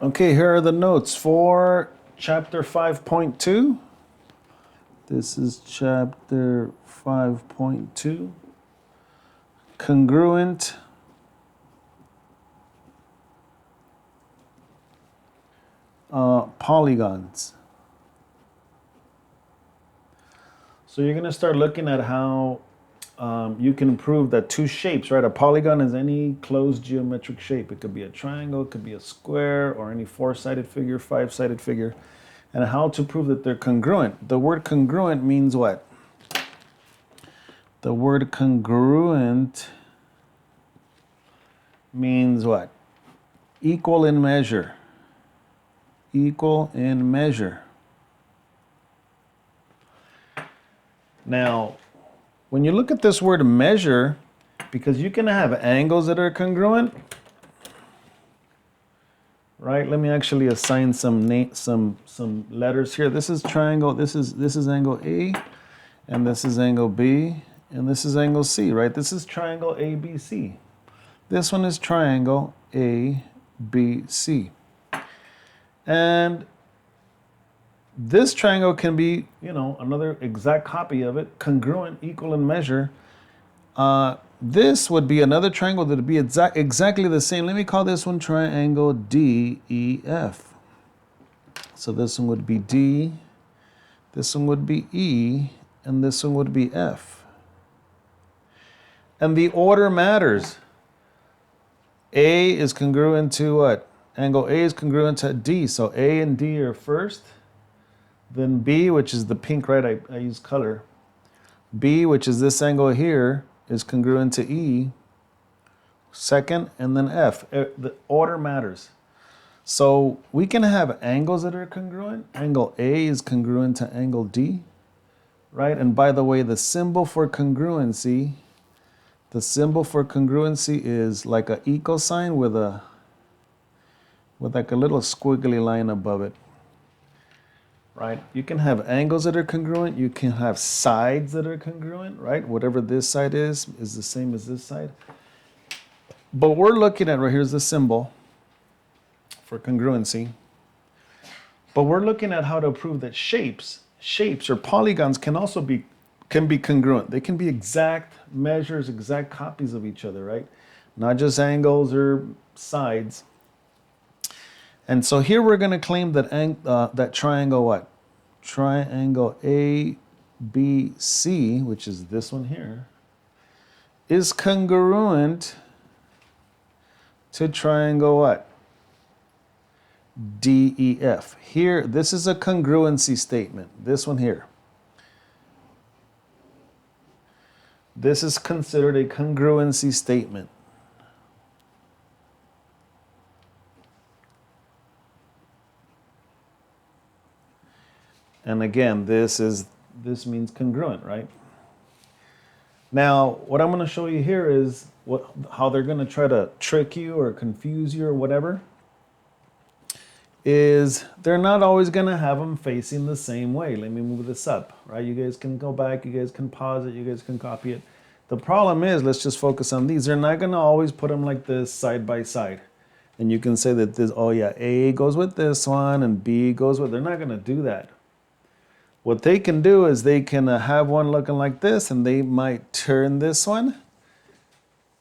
Okay, here are the notes for chapter 5.2. This is chapter 5.2. Congruent polygons. So you're going to start looking at how you can prove that two shapes, right? A polygon is any closed geometric shape. It could be a triangle, it could be a square, or any four-sided figure, five-sided figure. And how to prove that they're congruent. The word congruent means what? The word congruent means what? Equal in measure. Equal in measure. Now, when you look at this word measure, because you can have angles that are congruent, right? Let me actually assign some letters here. This is triangle. This is angle A, and this is angle B, and this is angle C, right? This is triangle ABC. This one is triangle ABC. And this triangle can be, another exact copy of it, congruent, equal in measure. This would be another triangle that would be exactly the same. Let me call this one triangle DEF. So this one would be D, this one would be E, and this one would be F. And the order matters. A is congruent to what? Angle A is congruent to D. So A and D are first. Then B, which is the pink, right? I use color. B, which is this angle here, is congruent to E, second, and then F. The order matters. So we can have angles that are congruent. Angle A is congruent to angle D, right? And by the way, the symbol for congruency is like an equal sign with like a little squiggly line above it. Right? You can have angles that are congruent. You can have sides that are congruent, right? Whatever this side is the same as this side. But we're looking at, right here's the symbol for congruency. But we're looking at how to prove that shapes or polygons can also be congruent. They can be exact measures, exact copies of each other, right? Not just angles or sides. And so here we're going to claim that that triangle what? Triangle ABC, which is this one here, is congruent to triangle what? DEF. Here, this is a congruency statement. This one here. This is considered a congruency statement. And again, this means congruent, right? Now, what I'm going to show you here is how they're going to try to trick you or confuse you or whatever. Is they're not always going to have them facing the same way. Let me move this up, right? You guys can go back, you guys can pause it, you guys can copy it. The problem is, let's just focus on these. They're not going to always put them like this side by side. And you can say that this, oh yeah, A goes with this one and B goes with, they're not going to do that. What they can do is they can have one looking like this, and they might turn this one,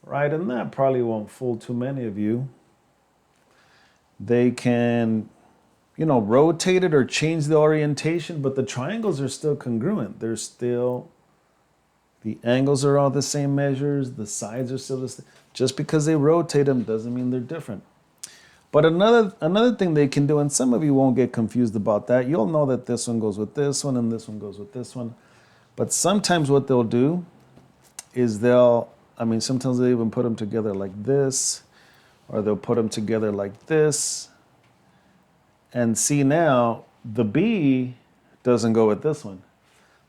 right? And that probably won't fool too many of you. They can, rotate it or change the orientation, but the triangles are still congruent. The angles are all the same measures, the sides are still the same. Just because they rotate them doesn't mean they're different. But another thing they can do, and some of you won't get confused about that, you'll know that this one goes with this one and this one goes with this one. But sometimes what they'll do is sometimes they even put them together like this, or they'll put them together like this. And see now, the B doesn't go with this one.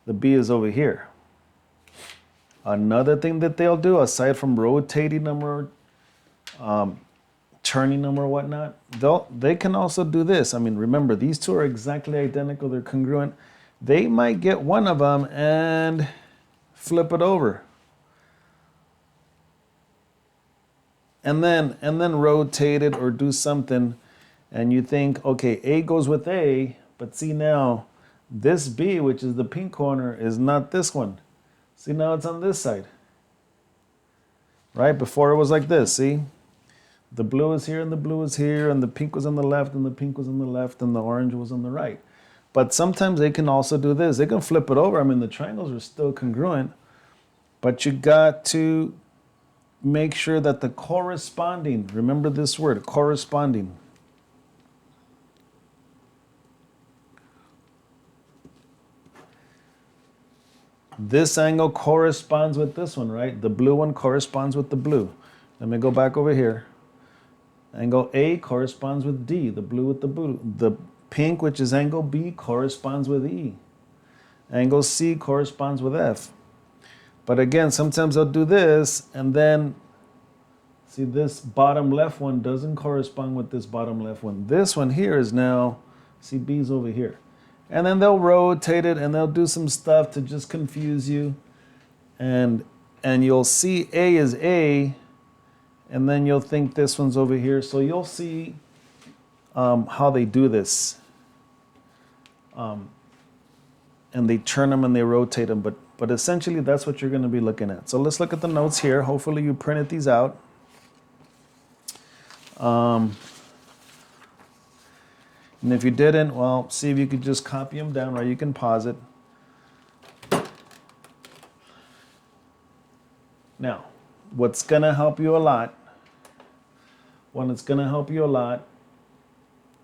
The B is over here. Another thing that they'll do, aside from rotating them or turning them or whatnot, they can also do this. Remember, these two are exactly identical. They're congruent. They might get one of them and flip it over. And then rotate it or do something and you think, okay, A goes with A, but see now, this B, which is the pink corner, is not this one. See, now it's on this side. Right? Before it was like this, see? The blue is here and the blue is here, and the pink was on the left and the pink was on the left and the orange was on the right. But sometimes they can also do this. They can flip it over. I mean, the triangles are still congruent, but you got to make sure that the corresponding, remember this word, corresponding. This angle corresponds with this one, right? The blue one corresponds with the blue. Let me go back over here. Angle A corresponds with D, the blue with the blue. The pink, which is angle B, corresponds with E. Angle C corresponds with F. But again, sometimes they'll do this, and then, see, this bottom left one doesn't correspond with this bottom left one. This one here is now, see, B's over here. And then they'll rotate it, and they'll do some stuff to just confuse you. And you'll see A is A, and then you'll think this one's over here. So you'll see how they do this. And they turn them and they rotate them, but essentially that's what you're going to be looking at. So let's look at the notes here. Hopefully you printed these out. And if you didn't, well, see if you could just copy them down, or you can pause it. Now, what's going to help you a lot,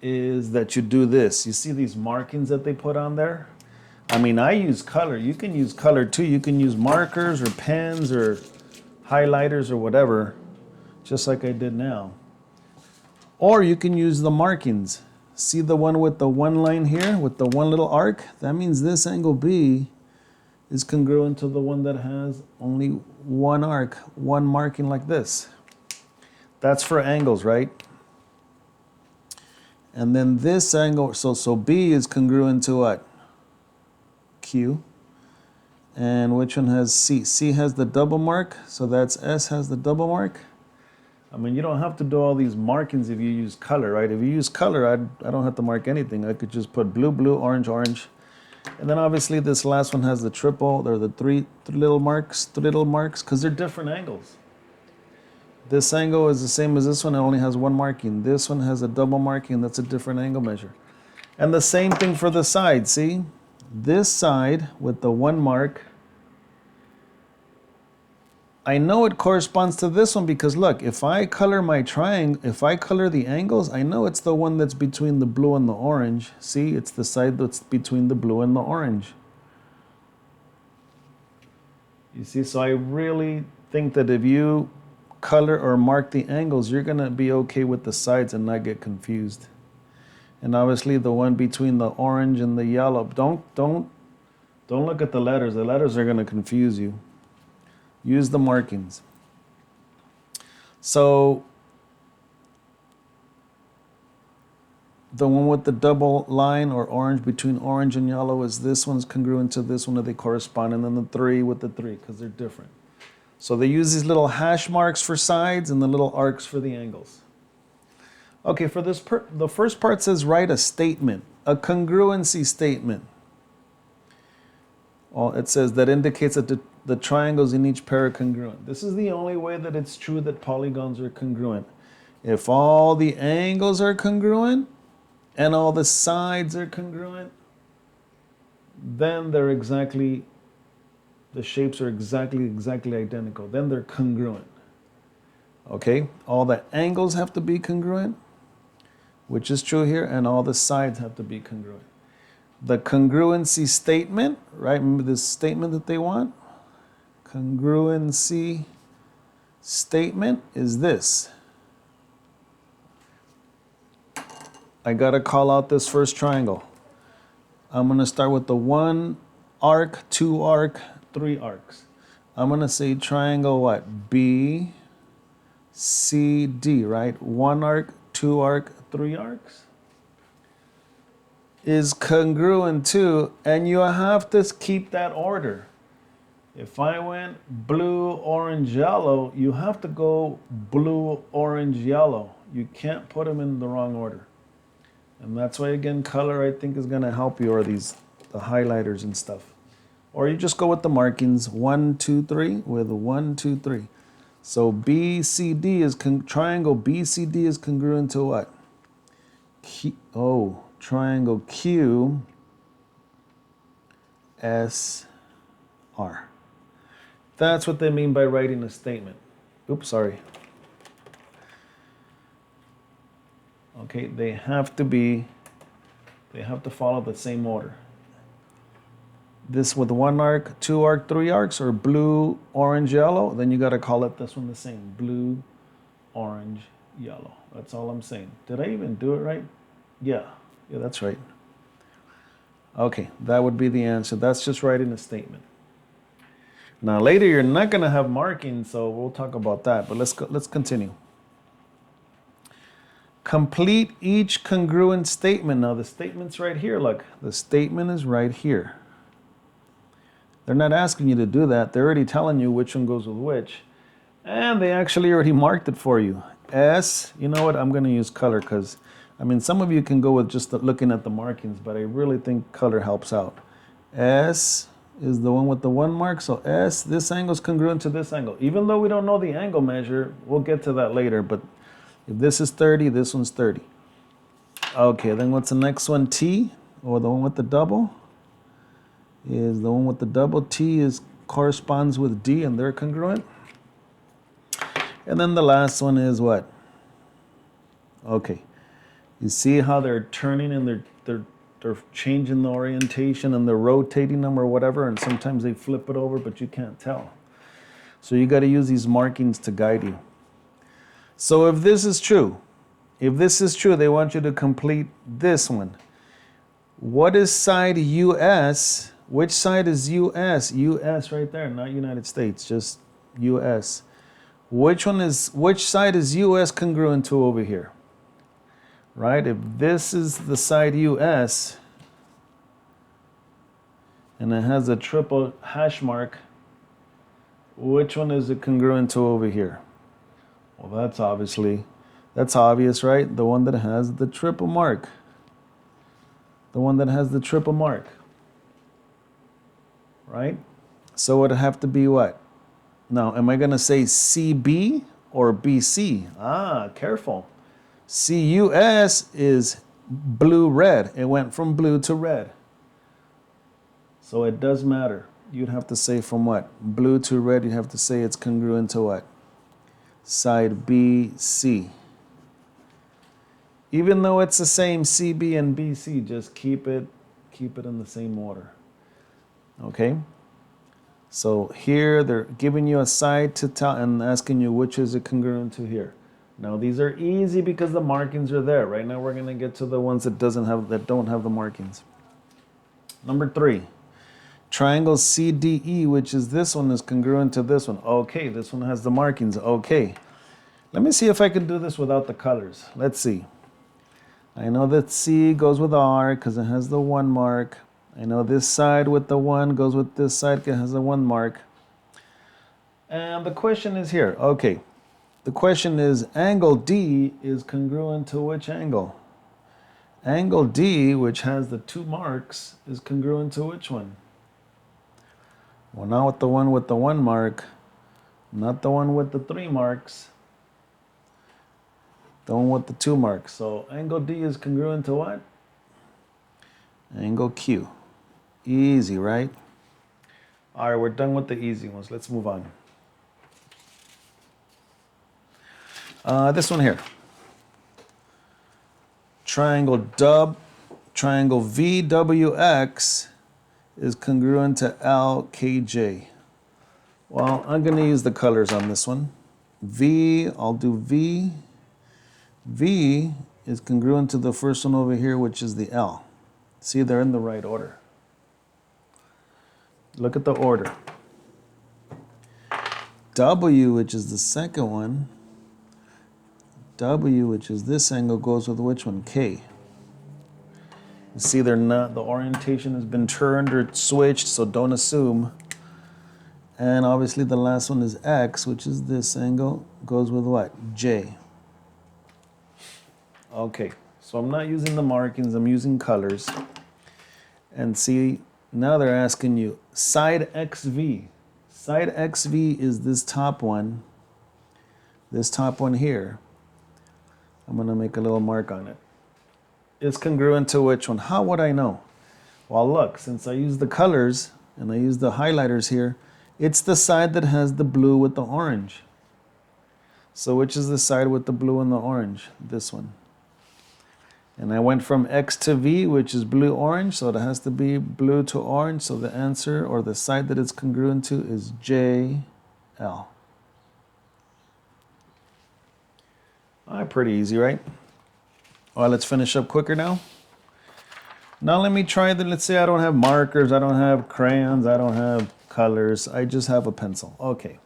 is that you do this. You see these markings that they put on there? I mean, I use color. You can use color too. You can use markers or pens or highlighters or whatever, just like I did now. Or you can use the markings. See the one with the one line here, with the one little arc? That means this angle B is congruent to the one that has only one arc, one marking like this. That's for angles, right? And then this angle, so B is congruent to what? Q. And which one has C? C has the double mark, so that's S has the double mark. I mean, you don't have to do all these markings if you use color, right? If you use color, I don't have to mark anything. I could just put blue, blue, orange, orange. And then obviously this last one has the triple, or the three little marks, because they're different angles. This angle is the same as this one, it only has one marking. This one has a double marking, that's a different angle measure. And the same thing for the side, see? This side with the one mark, I know it corresponds to this one because look, if I color my triangle, if I color the angles, I know it's the one that's between the blue and the orange. See, it's the side that's between the blue and the orange. You see, so I really think that if you color or mark the angles, you're gonna be okay with the sides and not get confused. And obviously the one between the orange and the yellow, don't look at the letters. The letters are gonna confuse you. Use the markings. So the one with the double line or orange between orange and yellow is this one's congruent to this one, or they correspond, and then the three with the three because they're different. So they use these little hash marks for sides and the little arcs for the angles. Okay, for this, the first part says write a statement, a congruency statement. Well, it says that indicates that the triangles in each pair are congruent. This is the only way that it's true that polygons are congruent. If all the angles are congruent and all the sides are congruent, then they're exactly, the shapes are exactly identical. Then they're congruent. Okay, all the angles have to be congruent, which is true here, and all the sides have to be congruent. The congruency statement, right? Remember this statement that they want? Congruency statement is this. I gotta call out this first triangle. I'm gonna start with the one arc, two arc, three arcs. I'm gonna say triangle what? B, C, D, right? One arc, two arc, three arcs is congruent to, and you have to keep that order. If I went blue, orange, yellow, you have to go blue, orange, yellow. You can't put them in the wrong order. And that's why, again, color, I think, is going to help you, or the highlighters and stuff. Or you just go with the markings 1, 2, 3 with 1, 2, 3. So BCD is triangle BCD is congruent to what? Triangle QSR. That's what they mean by writing a statement. Oops, sorry. Okay, they have to follow the same order. This with 1 arc, 2 arc, 3 arcs, or blue, orange, yellow, then you got to call it this one the same. Blue, orange, yellow. That's all I'm saying. Did I even do it right? Yeah, that's right. Okay, that would be the answer. That's just writing a statement. Now later you're not going to have markings, so we'll talk about that, but let's continue. Complete each congruent statement. Now the statement's right here, look. The statement is right here. They're not asking you to do that. They're already telling you which one goes with which. And they actually already marked it for you. S, you know what? I'm going to use color because, I mean, some of you can go with just looking at the markings, but I really think color helps out. S is the one with the 1 mark. So S, this angle is congruent to this angle. Even though we don't know the angle measure, we'll get to that later. But if this is 30, this one's 30. Okay, then what's the next one? T, or the one with the double? Is the one with the double. T corresponds with D, and they're congruent. And then the last one is what? Okay, you see how they're turning and they're changing the orientation and they're rotating them or whatever, and sometimes they flip it over, but you can't tell. So you got to use these markings to guide you. So if this is true, they want you to complete this one. What is side US? Which side is US? US right there, not United States, just US. Which side is US congruent to over here? Right? If this is the side US and it has a triple hash mark, which one is it congruent to over here? Well, that's obvious, right? The one that has the triple mark. The one that has the triple mark. Right? So it would have to be what? Now, am I going to say CB or BC? Careful. CUS is blue-red. It went from blue to red. So it does matter. You'd have to say from what? Blue to red, you'd have to say it's congruent to what? Side BC. Even though it's the same CB and BC, just keep it in the same order. Okay? So here they're giving you a side to tell and asking you which is it congruent to here. Now these are easy because the markings are there. Right now we're going to get to the ones that don't have the markings. Number 3. Triangle CDE, which is this one, is congruent to this one. Okay, this one has the markings. Okay. Let me see if I can do this without the colors. Let's see. I know that C goes with R because it has the 1 mark. I know this side with the 1 goes with this side because it has a 1 mark. And the question is here. Okay. The question is, angle D is congruent to which angle? Angle D, which has the 2 marks, is congruent to which one? Well, not with the one with the 1 mark, not the one with the 3 marks, the one with the 2 marks. So angle D is congruent to what? Angle Q. Easy, right? All right, we're done with the easy ones. Let's move on. This one here. Triangle VWX is congruent to LKJ. Well, I'm going to use the colors on this one. I'll do V. V is congruent to the first one over here, which is the L. See, they're in the right order. Look at the order. W, which is the second one, W, which is this angle, goes with which one? K. You see, they're not, the orientation has been turned or switched, so don't assume. And obviously the last one is X, which is this angle, goes with what? J. Okay, So I'm not using the markings, I'm using colors. And see, now they're asking you side XV. Side XV is this top one here. I'm gonna make a little mark on it. It's congruent to which one? How would I know? Well, look, since I use the colors and I use the highlighters here, it's the side that has the blue with the orange. So which is the side with the blue and the orange? This one. And I went from X to V, which is blue-orange, so it has to be blue to orange. So the answer, or the side that it's congruent to, is JL. All right, pretty easy, right? All right, let's finish up quicker now. Now let me try that. Let's say I don't have markers, I don't have crayons, I don't have colors, I just have a pencil. Okay,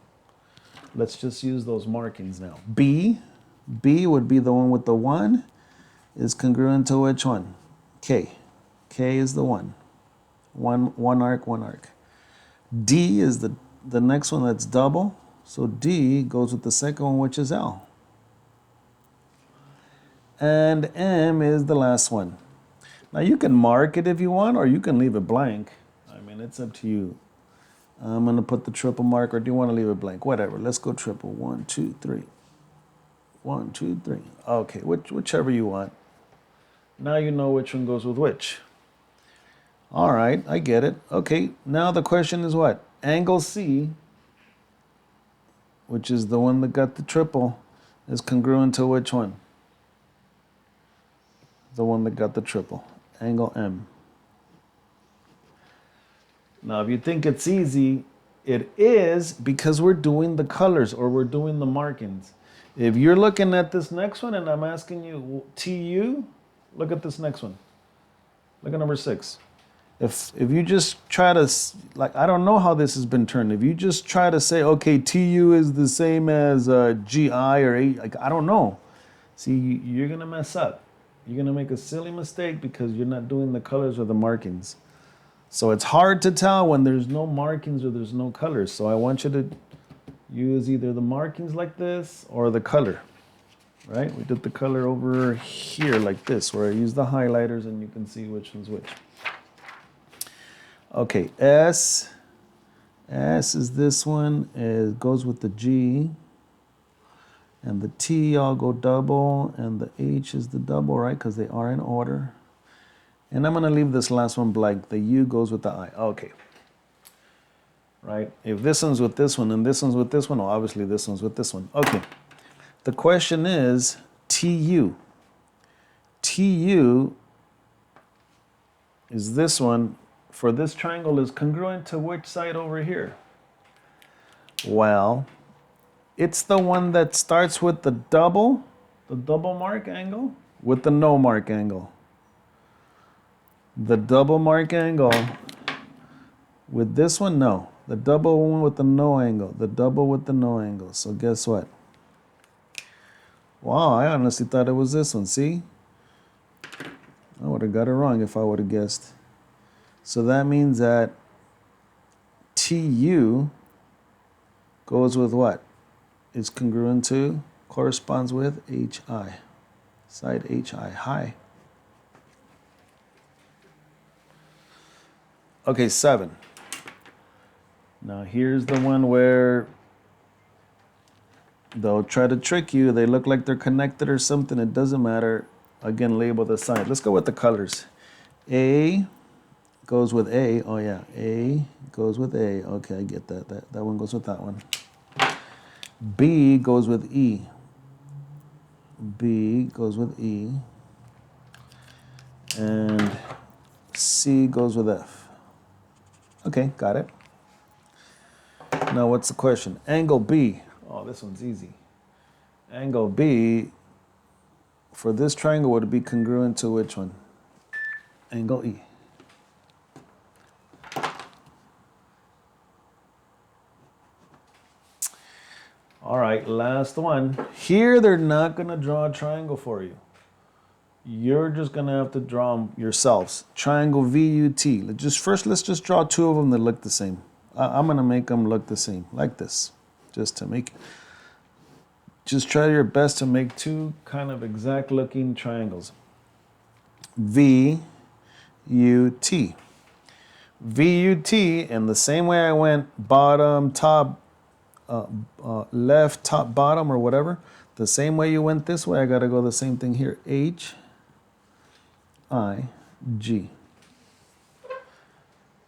let's just use those markings now. B would be the one with the 1. Is congruent to which one? K. K is the 1. One arc. D is the next one that's double. So D goes with the second one, which is L. And M is the last one. Now you can mark it if you want, or you can leave it blank. I mean, it's up to you. I'm gonna put the triple mark, or do you want to leave it blank? Whatever, let's go triple. 1, 2, 3. 1, 2, 3. Okay, whichever you want. Now you know which one goes with which. All right, I get it. Okay, now the question is what? Angle C, which is the one that got the triple, is congruent to which one? The one that got the triple. Angle M. Now, if you think it's easy, it is, because we're doing the colors, or we're doing the markings. If you're looking at this next one and I'm asking you TU, look at this next one. Look at number 6. If you just try to, like, I don't know how this has been turned. If you just try to say, okay, TU is the same as GI or A, like, I don't know. See, you're going to mess up. You're going to make a silly mistake because you're not doing the colors or the markings. So it's hard to tell when there's no markings or there's no colors. So I want you to use either the markings like this or the color. Right? We did the color over here like this, where I use the highlighters and you can see which one's which. Okay, S is this one. It goes with the G. And the T all go double, and the H is the double, right? Because they are in order. And I'm going to leave this last one blank. The U goes with the I. Okay. Right? If this one's with this one and this one's with this one, well, obviously this one's with this one. Okay. The question is TU. TU is this one for this triangle is congruent to which side over here? Well, it's the one that starts with the double mark angle with the no mark angle. The double mark angle with this one, no. The double one with the no angle. The double with the no angle. So guess what? Wow, I honestly thought it was this one, see? I would have got it wrong if I would have guessed. So that means that TU goes with what? Is congruent to, corresponds with HI. Side HI, high. Okay, 7. Now here's the one where they'll try to trick you. They look like they're connected or something. It doesn't matter. Again, label the side. Let's go with the colors. A goes with A. Oh, yeah. A goes with A. Okay, I get that. That one goes with that one. B goes with E. B goes with E. And C goes with F. Okay, got it. Now, what's the question? Angle B. Oh, this one's easy. Angle B for this triangle would be congruent to which one? Angle E. All right, last one. Here, they're not going to draw a triangle for you. You're just going to have to draw them yourselves. Triangle VUT. Let's just draw 2 of them that look the same. I'm going to make them look the same, like this, just try your best to make 2 kind of exact looking triangles. VUT. VUT, and the same way I went bottom, top, left, top, bottom, or whatever, the same way you went this way, I got to go the same thing here. HIG.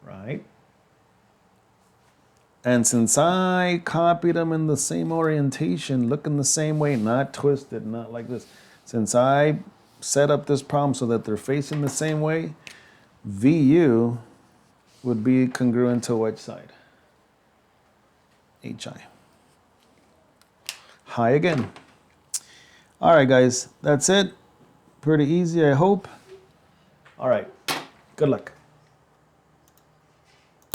Right? And since I copied them in the same orientation, looking the same way, not twisted, not like this, since I set up this problem so that they're facing the same way, VU would be congruent to which side? HI. Hi again. All right, guys, that's it. Pretty easy, I hope. All right, good luck.